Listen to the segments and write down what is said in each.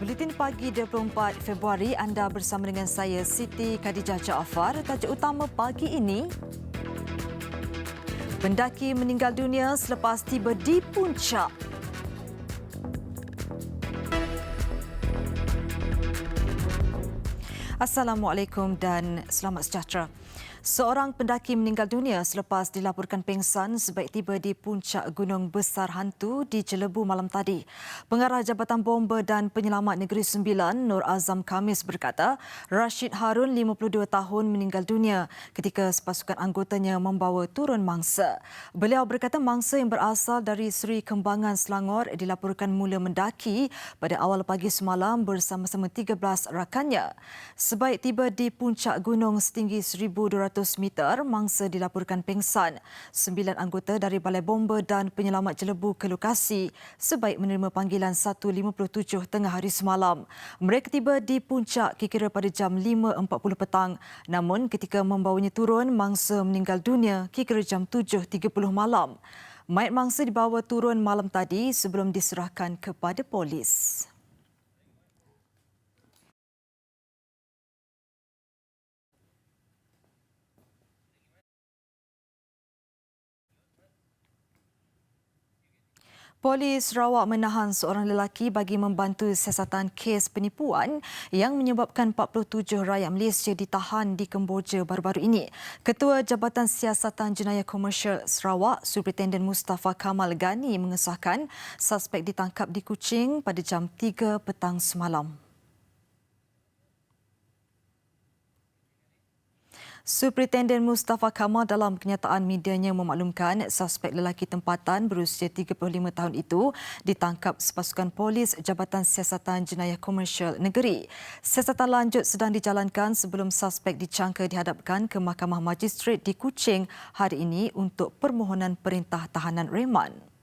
Buletin pagi 24 Februari, anda bersama dengan saya Siti Khadijah Jaafar. Tajuk utama pagi ini, pendaki meninggal dunia selepas tiba di puncak. Assalamualaikum dan selamat sejahtera. Seorang pendaki meninggal dunia selepas dilaporkan pingsan sebaik tiba di puncak Gunung Besar Hantu di Jelebu malam tadi. Pengarah Jabatan Bomba dan Penyelamat Negeri Sembilan, Nur Azam Khamis berkata, Rashid Harun, 52 tahun, meninggal dunia ketika sepasukan anggotanya membawa turun mangsa. Beliau berkata mangsa yang berasal dari Seri Kembangan, Selangor dilaporkan mula mendaki pada awal pagi semalam bersama-sama 13 rakannya. Sebaik tiba di puncak gunung setinggi 1,200 meter, mangsa dilaporkan pingsan. 9 anggota dari Balai Bomba dan Penyelamat Jelebu ke lokasi sebaik menerima panggilan 1:57 tengah hari semalam. Mereka tiba di puncak kira-kira pada jam 5.40 petang. Namun ketika membawanya turun, mangsa meninggal dunia kira-kira jam 7.30 malam. Mayat mangsa dibawa turun malam tadi sebelum diserahkan kepada polis. Polis Sarawak menahan seorang lelaki bagi membantu siasatan kes penipuan yang menyebabkan 47 rakyat Malaysia ditahan di Kemboja baru-baru ini. Ketua Jabatan Siasatan Jenayah Komersial Sarawak, Superintenden Mustafa Kamal Ghani mengesahkan suspek ditangkap di Kuching pada jam 3 petang semalam. Superintenden Mustafa Kamal dalam kenyataan medianya memaklumkan suspek lelaki tempatan berusia 35 tahun itu ditangkap sepasukan polis Jabatan Siasatan Jenayah Komersial Negeri. Siasatan lanjut sedang dijalankan sebelum suspek dicangka dihadapkan ke Mahkamah Magistrate di Kuching hari ini untuk permohonan perintah tahanan reman.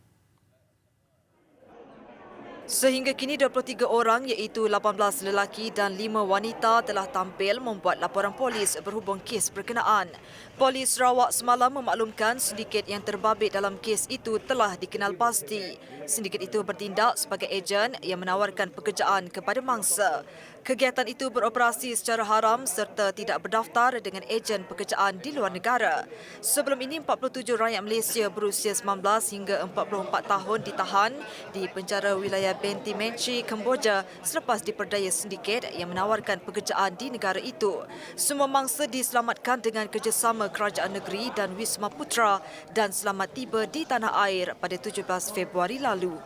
Sehingga kini 23 orang iaitu 18 lelaki dan 5 wanita telah tampil membuat laporan polis berhubung kes berkenaan. Polis Sarawak semalam memaklumkan sindiket yang terbabit dalam kes itu telah dikenal pasti. Sindiket itu bertindak sebagai ejen yang menawarkan pekerjaan kepada mangsa. Kegiatan itu beroperasi secara haram serta tidak berdaftar dengan ejen pekerjaan di luar negara. Sebelum ini 47 rakyat Malaysia berusia 19 hingga 44 tahun ditahan di penjara wilayah Benti Menchi, Kemboja selepas diperdaya sindiket yang menawarkan pekerjaan di negara itu. Semua mangsa diselamatkan dengan kerjasama Kerajaan Negeri dan Wisma Putra dan selamat tiba di tanah air pada 17 Februari lalu.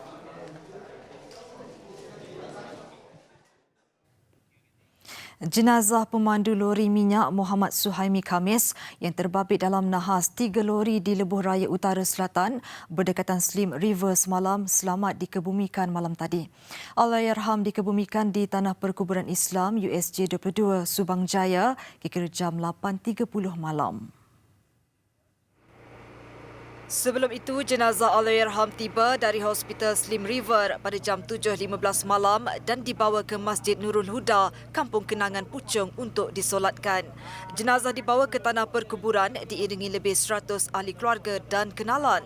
Jenazah pemandu lori minyak Muhammad Suhaimi Khamis yang terbabit dalam nahas 3 lori di Lebuh Raya Utara Selatan berdekatan Slim River semalam selamat dikebumikan malam tadi. Allahyarham dikebumikan di Tanah Perkuburan Islam USJ 22 Subang Jaya kira-kira jam 8.30 malam. Sebelum itu, jenazah Allahyarham tiba dari Hospital Slim River pada jam 7.15 malam dan dibawa ke Masjid Nurul Huda, Kampung Kenangan Puchong untuk disolatkan. Jenazah dibawa ke Tanah Perkuburan diiringi lebih 100 ahli keluarga dan kenalan.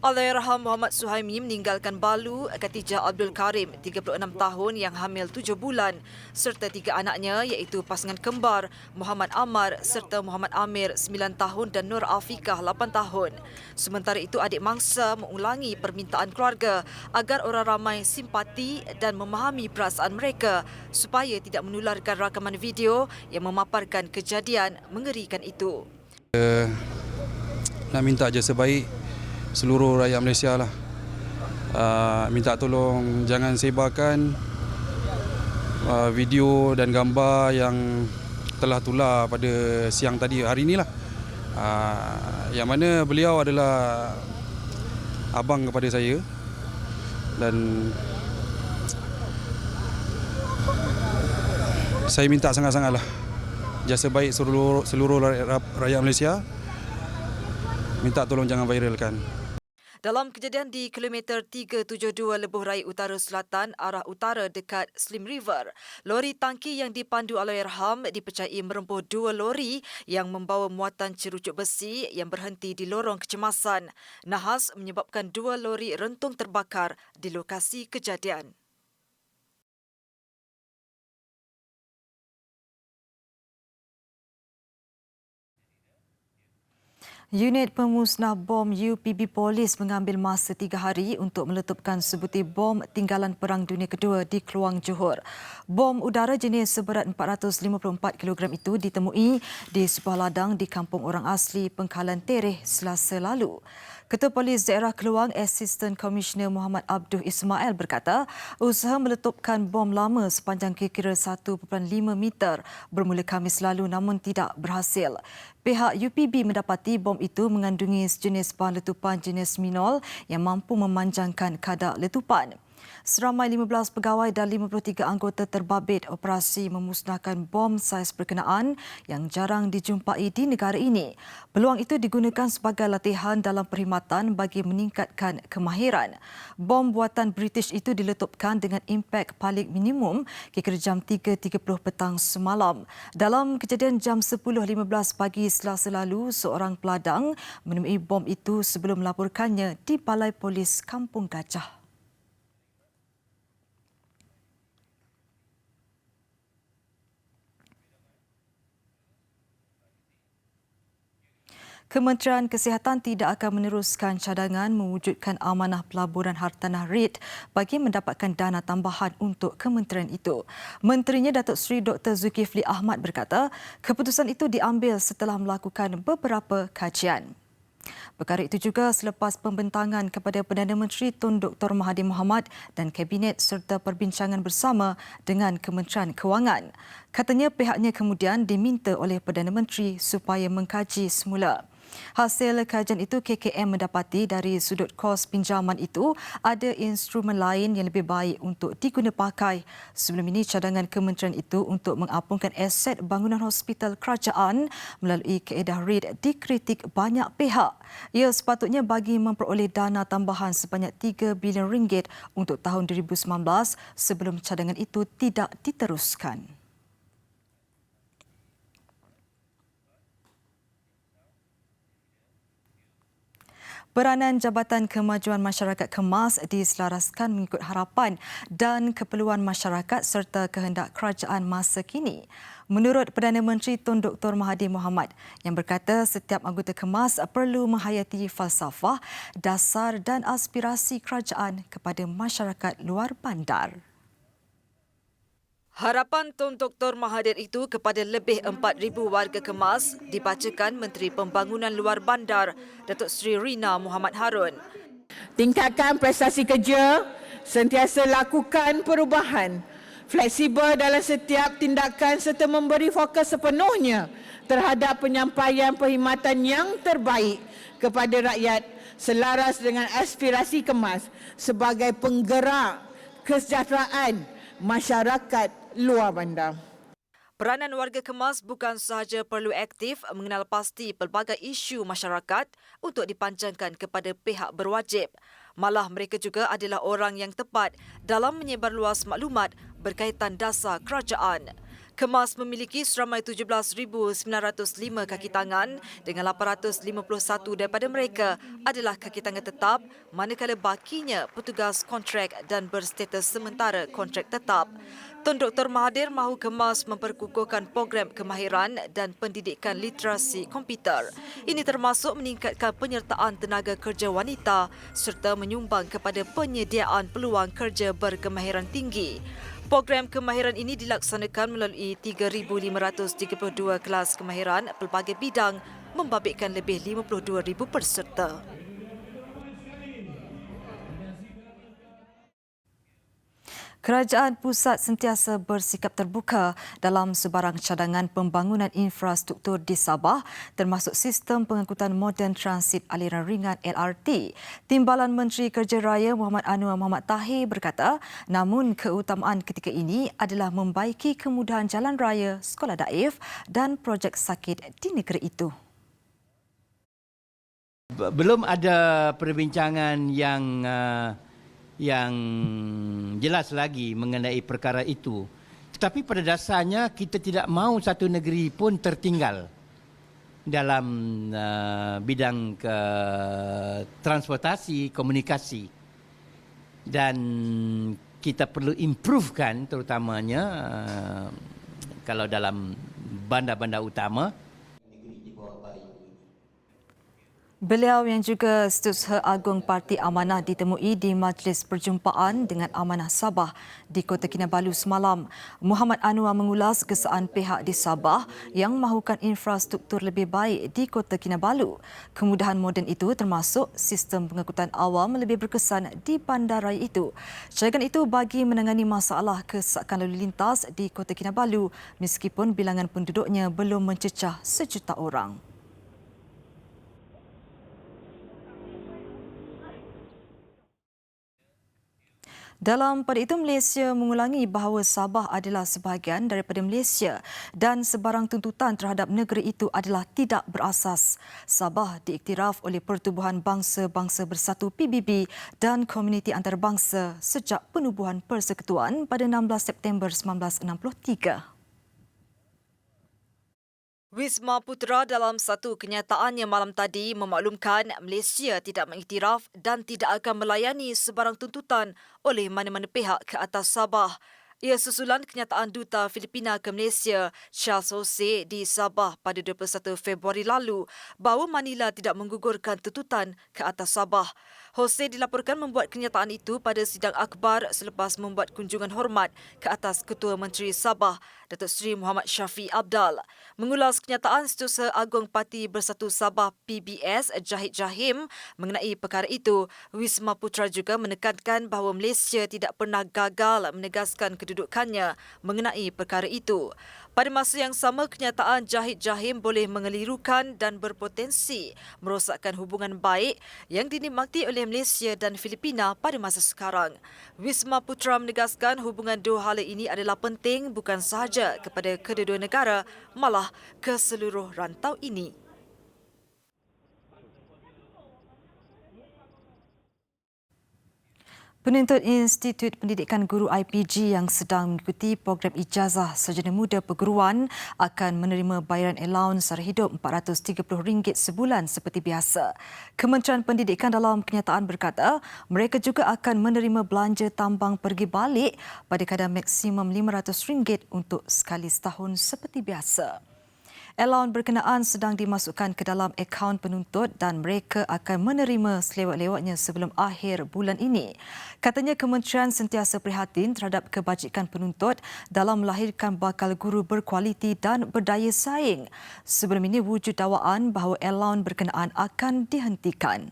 Allahyarham Muhammad Suhaimi meninggalkan balu Khatijah Abdul Karim, 36 tahun yang hamil 7 bulan serta 3 anaknya iaitu pasangan kembar Muhammad Amar serta Muhammad Amir 9 tahun dan Nur Afiqah 8 tahun. Sementara itu adik mangsa mengulangi permintaan keluarga agar orang ramai simpati dan memahami perasaan mereka supaya tidak menularkan rakaman video yang memaparkan kejadian mengerikan itu. Nak minta je sebaik seluruh rakyat Malaysia lah. Minta tolong jangan sebarkan video dan gambar yang telah tular pada siang tadi hari inilah. Yang mana beliau adalah abang kepada saya dan saya minta sangat-sangatlah jasa baik seluruh rakyat Malaysia, minta tolong jangan viralkan. Dalam kejadian di kilometer 372 Lebuh Raya Utara Selatan arah utara dekat Slim River, lori tangki yang dipandu Allahyarham dipercayai merempuh 2 lori yang membawa muatan cerucuk besi yang berhenti di lorong kecemasan. Nahas menyebabkan 2 lori rentung terbakar di lokasi kejadian. Unit pemusnah bom UPB Polis mengambil masa 3 hari untuk meletupkan sebutir bom tinggalan Perang Dunia Kedua di Kluang Johor. Bom udara jenis seberat 454 kg itu ditemui di sebuah ladang di kampung orang asli Pengkalan Tereh Selasa lalu. Ketua Polis Daerah Keluang, Assistant Commissioner Muhammad Abduh Ismail berkata, usaha meletupkan bom lama sepanjang kira-kira 1.5 meter bermula Khamis lalu namun tidak berhasil. Pihak UPB mendapati bom itu mengandungi sejenis bahan letupan jenis minol yang mampu memanjangkan kadar letupan. Seramai 15 pegawai dan 53 anggota terbabit operasi memusnahkan bom saiz berkenaan yang jarang dijumpai di negara ini. Peluang itu digunakan sebagai latihan dalam perkhidmatan bagi meningkatkan kemahiran. Bom buatan British itu diletupkan dengan impak paling minimum kira jam 3.30 petang semalam. Dalam kejadian jam 10.15 pagi Selasa lalu, seorang peladang menemui bom itu sebelum melaporkannya di Balai Polis Kampung Gajah. Kementerian Kesihatan tidak akan meneruskan cadangan mewujudkan amanah pelaburan hartanah REIT bagi mendapatkan dana tambahan untuk kementerian itu. Menterinya Datuk Seri Dr. Zulkifli Ahmad berkata, keputusan itu diambil setelah melakukan beberapa kajian. Perkara itu juga selepas pembentangan kepada Perdana Menteri Tun Dr. Mahathir Mohamad dan Kabinet serta perbincangan bersama dengan Kementerian Kewangan. Katanya pihaknya kemudian diminta oleh Perdana Menteri supaya mengkaji semula. Hasil kajian itu, KKM mendapati dari sudut kos pinjaman itu ada instrumen lain yang lebih baik untuk diguna pakai. Sebelum ini, cadangan kementerian itu untuk mengapungkan aset bangunan hospital kerajaan melalui kaedah REIT dikritik banyak pihak. Ia sepatutnya bagi memperoleh dana tambahan sebanyak 3 bilion ringgit untuk tahun 2019 sebelum cadangan itu tidak diteruskan. Peranan Jabatan Kemajuan Masyarakat Kemas diselaraskan mengikut harapan dan keperluan masyarakat serta kehendak kerajaan masa kini. Menurut Perdana Menteri Tun Dr. Mahathir Mohamad yang berkata setiap anggota Kemas perlu menghayati falsafah, dasar dan aspirasi kerajaan kepada masyarakat luar bandar. Harapan Tun Dr. Mahathir itu kepada lebih 4,000 warga Kemas dibacakan Menteri Pembangunan Luar Bandar Datuk Seri Rina Muhammad Harun. Tingkatkan prestasi kerja, sentiasa lakukan perubahan, fleksibel dalam setiap tindakan serta memberi fokus sepenuhnya terhadap penyampaian perkhidmatan yang terbaik kepada rakyat selaras dengan aspirasi Kemas sebagai penggerak kesejahteraan masyarakat luar bandar. Peranan warga Kemas bukan sahaja perlu aktif mengenal pasti pelbagai isu masyarakat untuk dipanjangkan kepada pihak berwajib. Malah mereka juga adalah orang yang tepat dalam menyebarluas maklumat berkaitan dasar kerajaan. Kemas memiliki seramai 17,905 kaki tangan dengan 851 daripada mereka adalah kaki tangan tetap manakala bakinya petugas kontrak dan berstatus sementara kontrak tetap. Tun Dr. Mahathir mahu Kemas memperkukuhkan program kemahiran dan pendidikan literasi komputer. Ini termasuk meningkatkan penyertaan tenaga kerja wanita serta menyumbang kepada penyediaan peluang kerja berkemahiran tinggi. Program kemahiran ini dilaksanakan melalui 3,532 kelas kemahiran pelbagai bidang membabitkan lebih 52,000 peserta. Kerajaan pusat sentiasa bersikap terbuka dalam sebarang cadangan pembangunan infrastruktur di Sabah termasuk sistem pengangkutan moden transit aliran ringan LRT. Timbalan Menteri Kerja Raya Muhammad Anwar Muhammad Tahir berkata, namun keutamaan ketika ini adalah membaiki kemudahan jalan raya, sekolah daif dan projek sakit di negeri itu. Belum ada perbincangan yang jelas lagi mengenai perkara itu. Tetapi pada dasarnya kita tidak mahu satu negeri pun tertinggal dalam bidang transportasi, komunikasi. Dan kita perlu improvekan terutamanya kalau dalam bandar-bandar utama. Beliau yang juga Setiausaha Agung Parti Amanah ditemui di Majlis Perjumpaan dengan Amanah Sabah di Kota Kinabalu semalam. Muhammad Anwar mengulas kesaan pihak di Sabah yang mahukan infrastruktur lebih baik di Kota Kinabalu. Kemudahan moden itu termasuk sistem pengangkutan awam lebih berkesan di bandaraya itu. Cadangan itu bagi menangani masalah kesesakan lalu lintas di Kota Kinabalu meskipun bilangan penduduknya belum mencecah 1 juta orang. Dalam pada itu, Malaysia mengulangi bahawa Sabah adalah sebahagian daripada Malaysia dan sebarang tuntutan terhadap negeri itu adalah tidak berasas. Sabah diiktiraf oleh Pertubuhan Bangsa-Bangsa Bersatu PBB dan Komuniti Antarabangsa sejak penubuhan Persekutuan pada 16 September 1963. Wisma Putra dalam satu kenyataannya malam tadi memaklumkan Malaysia tidak mengiktiraf dan tidak akan melayani sebarang tuntutan oleh mana-mana pihak ke atas Sabah. Ia susulan kenyataan Duta Filipina ke Malaysia, Charles Jose di Sabah pada 21 Februari lalu bahawa Manila tidak menggugurkan tuntutan ke atas Sabah. Jose dilaporkan membuat kenyataan itu pada sidang akhbar selepas membuat kunjungan hormat ke atas Ketua Menteri Sabah, Datuk Seri Muhammad Syafiee Apdal. Mengulas kenyataan Setiausaha Agung Parti Bersatu Sabah PBS Jahid Jahim mengenai perkara itu, Wisma Putra juga menekankan bahawa Malaysia tidak pernah gagal menegaskan kedudukannya mengenai perkara itu. Pada masa yang sama, kenyataan Jahid Jahim boleh mengelirukan dan berpotensi merosakkan hubungan baik yang dinikmati oleh Malaysia dan Filipina pada masa sekarang. Wisma Putra menegaskan hubungan dua hala ini adalah penting bukan sahaja kepada kedua-dua negara, malah ke seluruh rantau ini. Penuntut Institut Pendidikan Guru IPG yang sedang mengikuti program ijazah sarjana muda perguruan akan menerima bayaran allowance sara hidup RM430 sebulan seperti biasa. Kementerian Pendidikan dalam kenyataan berkata mereka juga akan menerima belanja tambang pergi balik pada kadar maksimum RM500 untuk sekali setahun seperti biasa. Allowance berkenaan sedang dimasukkan ke dalam akaun penuntut dan mereka akan menerima selewat-lewatnya sebelum akhir bulan ini. Katanya kementerian sentiasa prihatin terhadap kebajikan penuntut dalam melahirkan bakal guru berkualiti dan berdaya saing. Sebelum ini wujud dakwaan bahawa allowance berkenaan akan dihentikan.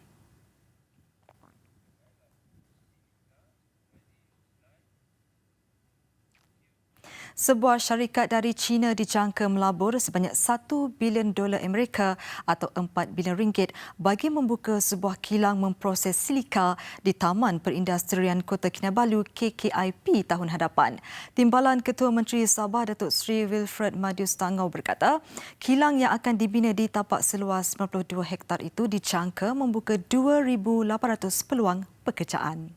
Sebuah syarikat dari China dijangka melabur sebanyak $1 bilion Amerika atau RM4 bilion bagi membuka sebuah kilang memproses silika di Taman Perindustrian Kota Kinabalu KKIP tahun hadapan. Timbalan Ketua Menteri Sabah Datuk Seri Wilfred Madius Tangau berkata, kilang yang akan dibina di tapak seluas 92 hektar itu dijangka membuka 2,800 peluang pekerjaan.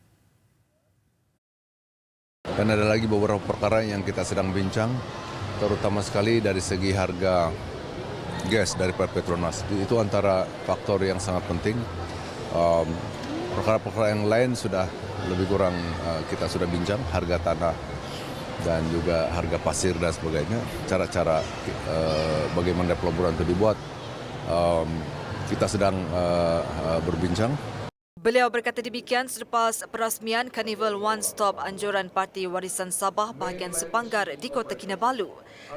Dan ada lagi beberapa perkara yang kita sedang bincang, terutama sekali dari segi harga gas daripada Petronas. Itu antara faktor yang sangat penting. Perkara-perkara yang lain sudah lebih kurang kita sudah bincang, harga tanah dan juga harga pasir dan sebagainya. Cara-cara bagaimana pelaburan itu dibuat, kita sedang berbincang. Beliau berkata demikian selepas perasmian Karnival One Stop Anjuran Parti Warisan Sabah bahagian Sepanggar di Kota Kinabalu.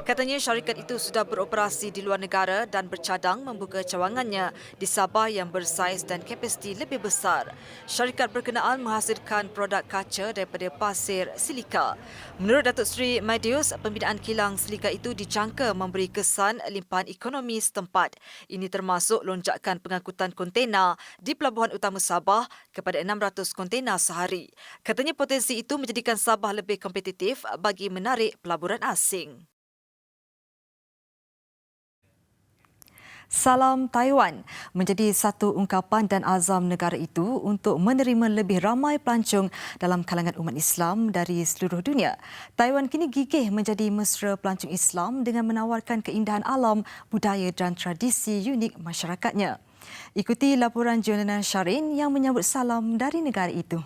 Katanya syarikat itu sudah beroperasi di luar negara dan bercadang membuka cawangannya di Sabah yang bersaiz dan kapasiti lebih besar. Syarikat berkenaan menghasilkan produk kaca daripada pasir silika. Menurut Datuk Seri Madius, pembinaan kilang silika itu dijangka memberi kesan limpahan ekonomi setempat. Ini termasuk lonjakan pengangkutan kontena di Pelabuhan Utama Sabah kepada 600 kontena sehari. Katanya potensi itu menjadikan Sabah lebih kompetitif bagi menarik pelaburan asing. Salam Taiwan menjadi satu ungkapan dan azam negara itu untuk menerima lebih ramai pelancong dalam kalangan umat Islam dari seluruh dunia. Taiwan kini gigih menjadi mesra pelancong Islam dengan menawarkan keindahan alam, budaya dan tradisi unik masyarakatnya. Ikuti laporan Jonathan Sharin yang menyambut salam dari negara itu.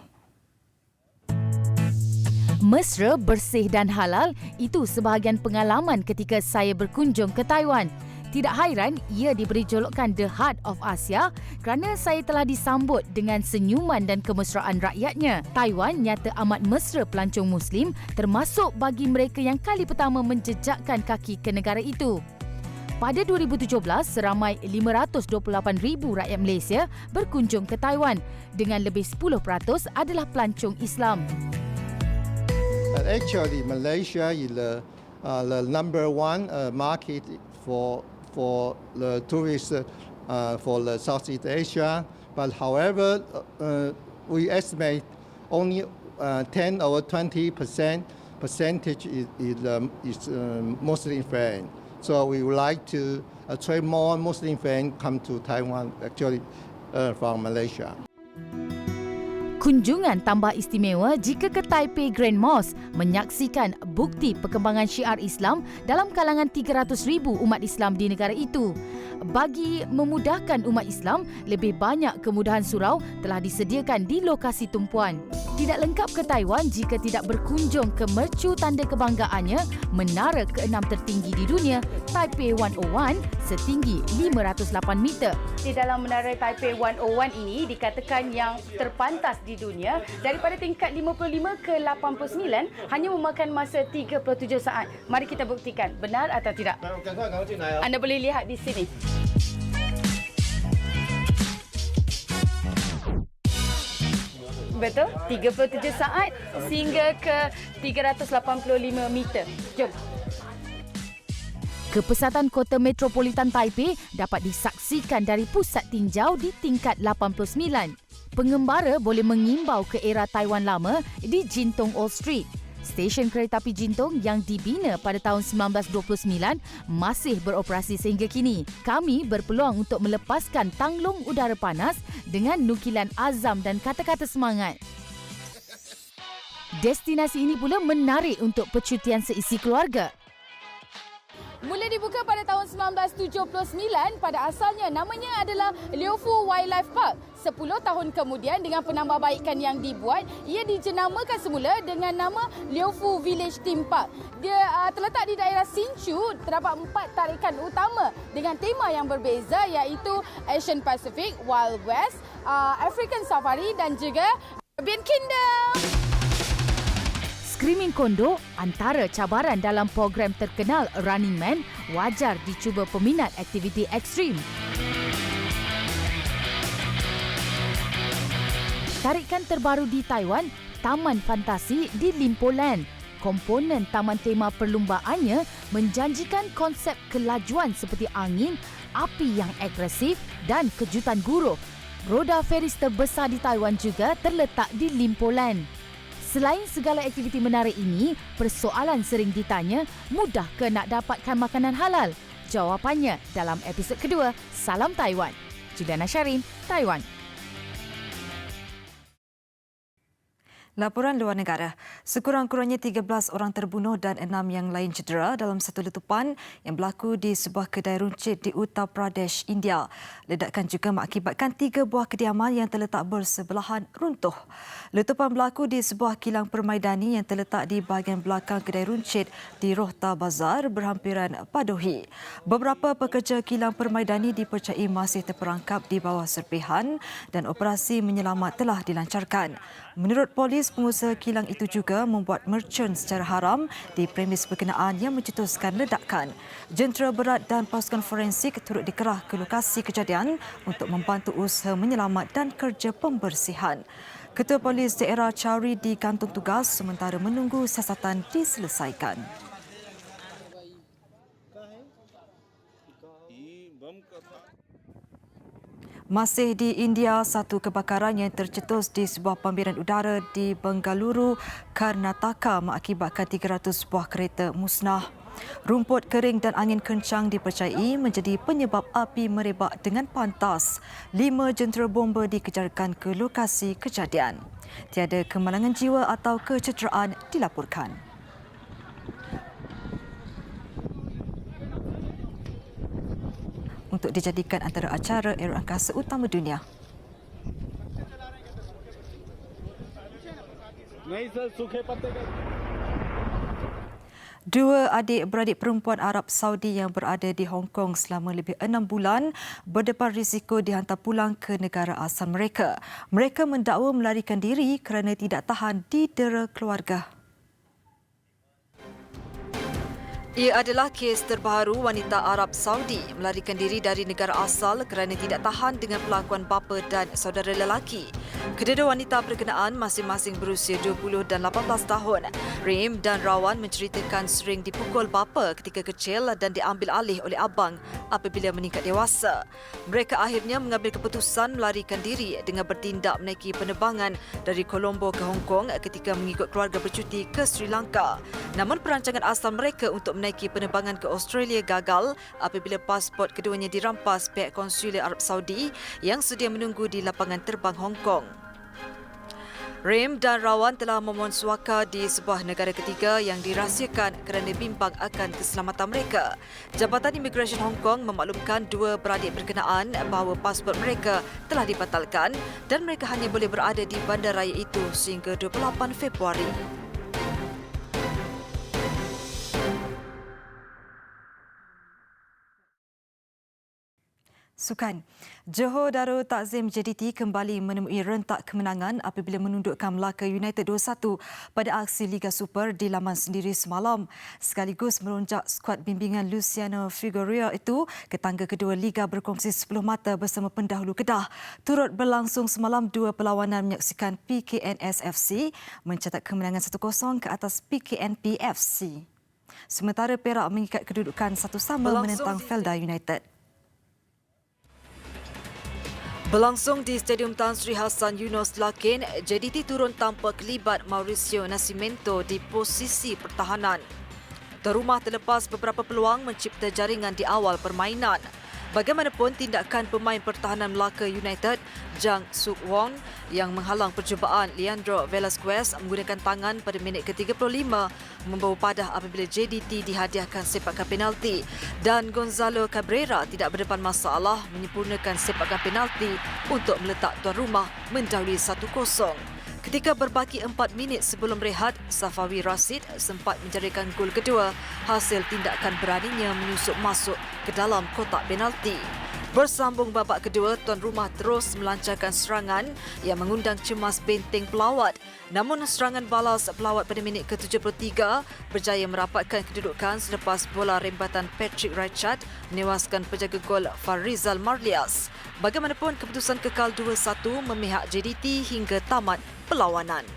Mesra, bersih dan halal itu sebahagian pengalaman ketika saya berkunjung ke Taiwan. Tidak hairan ia diberi julukan The Heart of Asia kerana saya telah disambut dengan senyuman dan kemesraan rakyatnya. Taiwan nyata amat mesra pelancong Muslim termasuk bagi mereka yang kali pertama menjejakkan kaki ke negara itu. Pada 2017, seramai 528,000 rakyat Malaysia berkunjung ke Taiwan dengan lebih 10% adalah pelancong Islam. Actually, Malaysia is the number one market for the tourists for the Southeast Asia. But however, we estimate only 10 or 20% percentage is Muslim friend. So we would like to attract more Muslim friends come to Taiwan, actually from Malaysia. Kunjungan tambah istimewa jika ke Taipei Grand Mosque menyaksikan bukti perkembangan syiar Islam dalam kalangan 300,000 umat Islam di negara itu. Bagi memudahkan umat Islam, lebih banyak kemudahan surau telah disediakan di lokasi tumpuan. Tidak lengkap ke Taiwan jika tidak berkunjung ke mercu tanda kebanggaannya, menara ke-6 tertinggi di dunia, Taipei 101, setinggi 508 meter. Di dalam menara Taipei 101 ini dikatakan yang terpantas di dunia, daripada tingkat 55 ke 89 hanya memakan masa 37 saat. Mari kita buktikan benar atau tidak. Anda boleh lihat di sini. Betul, 37 saat sehingga ke 385 meter. Jom. Kepesatan Kota Metropolitan Taipei dapat disaksikan dari pusat tinjau di tingkat 89. Pengembara boleh mengimbau ke era Taiwan lama di Jintong Old Street. Stesen kereta api Jintong yang dibina pada tahun 1929 masih beroperasi sehingga kini. Kami berpeluang untuk melepaskan tanglung udara panas dengan nukilan azam dan kata-kata semangat. Destinasi ini pula menarik untuk percutian seisi keluarga. Mula dibuka pada tahun 1979, pada asalnya namanya adalah Liufu Wildlife Park. 10 tahun kemudian dengan penambahbaikan yang dibuat, ia dijenamakan semula dengan nama Liufu Village Theme Park. Dia terletak di daerah Hsinchu, terdapat 4 tarikan utama dengan tema yang berbeza iaitu Asian Pacific, Wild West, African Safari dan juga Caribbean Kingdom. Screaming kondo antara cabaran dalam program terkenal Running Man wajar dicuba peminat aktiviti ekstrim. Tarikan terbaru di Taiwan, Taman Fantasi di Limpoland. Komponen taman tema perlumbaannya menjanjikan konsep kelajuan seperti angin, api yang agresif dan kejutan guruh. Roda feris terbesar di Taiwan juga terletak di Limpoland. Selain segala aktiviti menarik ini, persoalan sering ditanya, mudah ke nak dapatkan makanan halal? Jawapannya dalam episod kedua, Salam Taiwan. Juliana Syarin, Taiwan. Laporan luar negara. Sekurang-kurangnya 13 orang terbunuh dan 6 yang lain cedera dalam satu letupan yang berlaku di sebuah kedai runcit di Uttar Pradesh, India. Ledakan juga mengakibatkan 3 buah kediaman yang terletak bersebelahan runtuh. Letupan berlaku di sebuah kilang permaidani yang terletak di bahagian belakang kedai runcit di Rohta Bazar berhampiran Padohi. Beberapa pekerja kilang permaidani dipercayai masih terperangkap di bawah serpihan dan operasi menyelamat telah dilancarkan. Menurut polis, pengusaha kilang itu juga membuat mercun secara haram di premis berkenaan yang mencetuskan ledakan. Jentera berat dan pasukan forensik turut dikerah ke lokasi kejadian untuk membantu usaha menyelamat dan kerja pembersihan. Ketua Polis Daerah Chowri digantung tugas sementara menunggu siasatan diselesaikan. Masih di India, satu kebakaran yang tercetus di sebuah pambiran udara di Bengaluru, Karnataka mengakibatkan 300 buah kereta musnah. Rumput kering dan angin kencang dipercayai menjadi penyebab api merebak dengan pantas. 5 jentera bomba dikejarkan ke lokasi kejadian. Tiada kemalangan jiwa atau kecederaan dilaporkan. Untuk dijadikan antara acara Aero Angkasa Utama Dunia. Dua adik-beradik perempuan Arab Saudi yang berada di Hong Kong selama lebih 6 bulan berdepan risiko dihantar pulang ke negara asal mereka. Mereka mendakwa melarikan diri kerana tidak tahan didera keluarga. Ia adalah kes terbaru wanita Arab Saudi melarikan diri dari negara asal kerana tidak tahan dengan perlakuan bapa dan saudara lelaki. Kedua wanita berkenaan masing-masing berusia 20 dan 18 tahun. Rim dan Rawan menceritakan sering dipukul bapa ketika kecil dan diambil alih oleh abang apabila meningkat dewasa. Mereka akhirnya mengambil keputusan melarikan diri dengan bertindak menaiki penerbangan dari Colombo ke Hong Kong ketika mengikut keluarga bercuti ke Sri Lanka. Namun perancangan asal mereka untuk menaiki penerbangan ke Australia gagal apabila pasport keduanya dirampas pihak konsulat Arab Saudi yang sedia menunggu di lapangan terbang Hong Kong. Rim dan Rawan telah memohon suaka di sebuah negara ketiga yang dirahsiakan kerana bimbang akan keselamatan mereka. Jabatan Imigresen Hong Kong memaklumkan dua beradik berkenaan bahawa pasport mereka telah dibatalkan dan mereka hanya boleh berada di bandaraya itu sehingga 28 Februari. Sukan. Johor Darul Takzim JDT kembali menemui rentak kemenangan apabila menundukkan Melaka United 2-1 pada aksi Liga Super di laman sendiri semalam. Sekaligus melonjak skuad bimbingan Luciano Figueroa itu ke tangga kedua Liga berkongsi 10 mata bersama pendahulu Kedah. Turut berlangsung semalam dua perlawanan menyaksikan PKNS FC mencatat kemenangan 1-0 ke atas PKNP FC. Sementara Perak mengikat kedudukan 1-1 menentang Felda United. Berlangsung di Stadium Tan Sri Hassan Yunos Lakin, JDT turun tanpa kelibat Mauricio Nascimento di posisi pertahanan. Tuan rumah terlepas beberapa peluang mencipta jaringan di awal permainan. Bagaimanapun, tindakan pemain pertahanan Melaka United, Jang Suk Won, yang menghalang percubaan Leandro Velasquez menggunakan tangan pada minit ke-35 membawa padah apabila JDT dihadiahkan sepakan penalti dan Gonzalo Cabrera tidak berdepan masalah menyempurnakan sepakan penalti untuk meletak tuan rumah mendahului 1-0. Ketika berbaki 4 minit sebelum rehat, Safawi Rashid sempat menjadikan gol kedua hasil tindakan beraninya menyusup masuk ke dalam kotak penalti. Bersambung babak kedua, tuan rumah terus melancarkan serangan yang mengundang cemas benteng pelawat. Namun serangan balas pelawat pada minit ke-73 berjaya merapatkan kedudukan selepas bola rembatan Patrick Richard menewaskan penjaga gol Farizal Marlias. Bagaimanapun, keputusan kekal 2-1 memihak JDT hingga tamat perlawanan.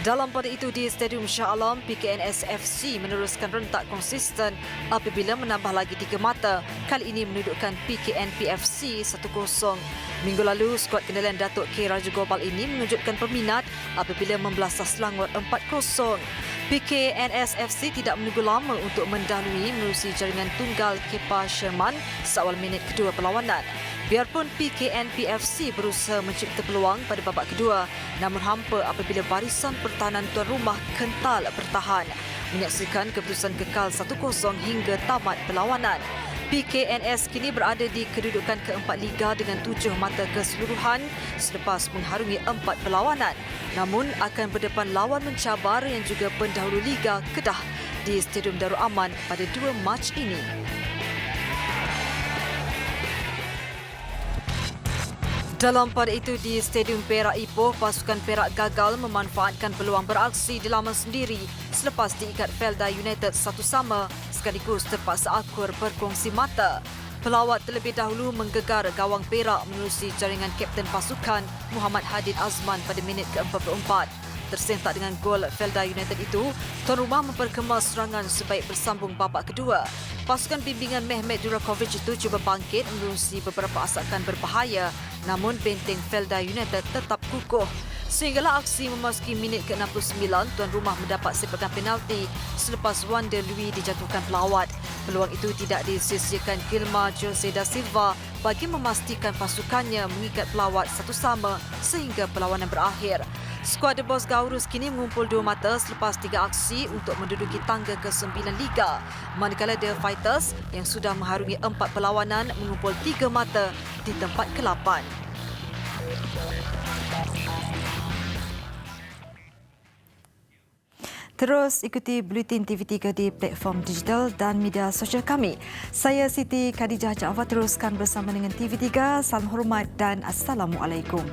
Dalam pada itu di Stadium Shah Alam, PKNS FC meneruskan rentak konsisten apabila menambah lagi 3 mata, kali ini menundukkan PKNP FC 1-0. Minggu lalu, skuad kendalian Datuk K. Rajagopal ini mengejutkan peminat apabila membelasah Selangor 4-0. PKNS FC tidak menunggu lama untuk mendahului menerusi jaringan tunggal Kepa Sherman seawal minit kedua perlawanan. Biarpun PKNP FC berusaha mencipta peluang pada babak kedua, namun hampa apabila barisan pertahanan tuan rumah kental bertahan. Menyaksikan keputusan kekal 1-0 hingga tamat perlawanan. PKNS kini berada di kedudukan keempat Liga dengan 7 mata keseluruhan selepas mengharungi 4 perlawanan. Namun akan berdepan lawan mencabar yang juga pendahulu Liga Kedah di Stadium Darul Aman pada 2 Mac ini. Dalam pada itu di Stadium Perak Ipoh, pasukan Perak gagal memanfaatkan peluang beraksi di laman sendiri selepas diikat Felda United 1-1 sekaligus terpaksa akur berkongsi mata. Pelawat terlebih dahulu menggegar gawang Perak menerusi jaringan kapten pasukan Muhammad Hadid Azman pada minit ke-44. Tersentak dengan gol Felda United itu, tuan rumah memperkemas serangan sebaik bersambung babak kedua. Pasukan bimbingan Mehmet Durakovic itu cuba bangkit menerusi beberapa asakan berbahaya, namun benteng Felda United tetap kukuh. Sehinggalah aksi memasuki minit ke-69, tuan rumah mendapat sepakan penalti selepas Wander Louis dijatuhkan pelawat. Peluang itu tidak disia-siakan Gilmar Jose da Silva bagi memastikan pasukannya mengikat pelawat 1-1 sehingga perlawanan berakhir. Skuad The Boss Gaurus kini mengumpul 2 mata selepas 3 aksi untuk menduduki tangga ke-9 Liga. Manakala The Fighters yang sudah mengharungi 4 perlawanan mengumpul 3 mata di tempat ke-8. Terus ikuti Buletin TV3 di platform digital dan media sosial kami. Saya Siti Khadijah Jaafar teruskan bersama dengan TV3. Salam hormat dan Assalamualaikum.